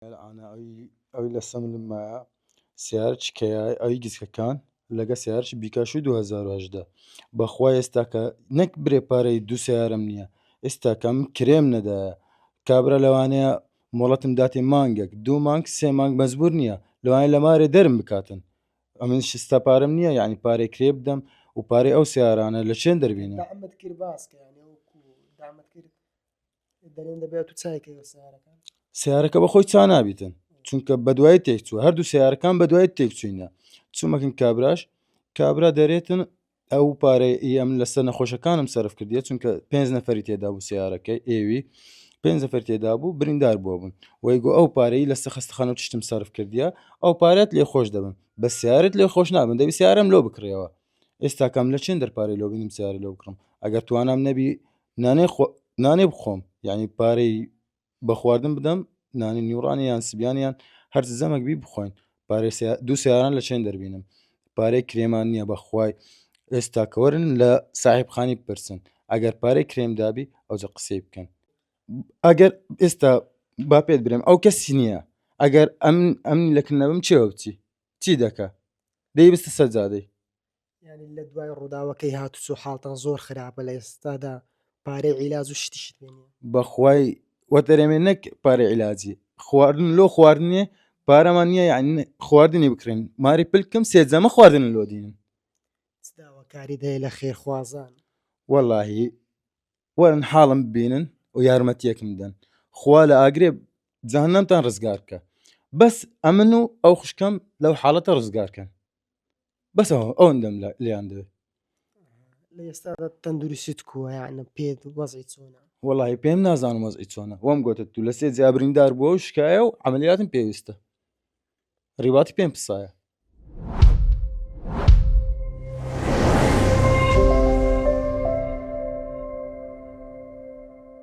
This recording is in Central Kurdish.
أنا ئەوی لەسەم لمایە سیارەی کەیای ئەوی گزکەکان لەگە سیارەی بیکاشوی 2018 بەخوای ئێستا کە نەک برێ پارەی دوو سیارەم نییە ئێستا کەم کرێم نەدایە کابرا لەوانەیە مۆڵەتم داتێ مانگێک 2 مانگ 3 مانگ مەزبوور نییە لەوانەیە لە مارێ دەرم بکاتن ئەمن شستا پارەم نییە یعنی پارەی کرێ بدەم و پارەی ئەو سیارانە لە چێن دەربێنێ دعمت کرد باسکە یعنی وەکو دعمت کرد دەرێن دەبێت و چایکەوە سیارەکان سیارەکە بەخۆی چا نابیتن چونکە بەدوای تێک چووە هەردوو سیارەکان بەدوای تێک چوینە چوومەکن کابرا دەرێتن ئەو پارەی ئەم لەسەر نەخۆشەکانم سەرف کردیە چونکە 5 نەفەری تێدا بوو سیارەکەی ئێوی 5 نەفەر تێدا بوو بریندار بووە بوون وەی گۆ ئەو پارەی لەسەر خەستەخانە و تشتم سەرف کردیە ئەو پارەت لێ خۆش دەبن بە سیارت لێ خۆش نابن دەبی سیارەم لۆ بکڕێەوە ئێستا کەم لە چێن دەرپارەی لۆ بینم سیاری لۆ بکڕم ئەگەر توانام نەبی نانێ بخۆم یعنی پارەی بە خواردن بدەم نانی نیوڕانیان سبیانیان هەر زەمەک بی بخۆین پارەی دوو سیاران لە چێن دەربینم پارەی کرێمان نییە بەخوای ئێستا کەوەرن لە ساحیبخانی بپرسن ئەگەر پارەی کرێم دابی ئەوجە قسەی بکەن ئەگەر ئێستا با پێت برێم ئەو کەسی نییە ئەگەر ئەمنی لەکن نەبم چێوە بچی چی دەکە دەی بستە سەجادەی یعنی لە دوای ڕووداوەکەی هاتوچۆ حاڵتان زۆر خراپە لە ئێستادا پارەی عیلاج و شتیشت بێنێ بەخوای وەتەرێمێ نەک پارەی عیلاجی خواردن لۆ خواردنێ پارەمان نییە یعنی خواردنی بکڕین ماری پلکم سێجەمە خواردن لۆ دێنن داواکاری دەیە لە خێرخوازان وەڵاهی وەرن حاڵم ببینن و یارمەتیەکم بدەن خوا لە ئاگرێ جەهەنەمتان ڕزگار بکە بەس ئەمن و ئەو خوشکەم لەو حاڵەتە ڕزگارکەن بەس ئەوەندەم لێیان دەوێت لە ئێستادا تەندروستیت کووە یعنی پێت وەزعی چۆنە وەڵاهی پێم نازانم وەزعی چۆنە وەم گوتت تو لە سێ جا بریندار بووە و شکایە و عەمەلیاتم پێویستە ڕیباتی پێم پسایە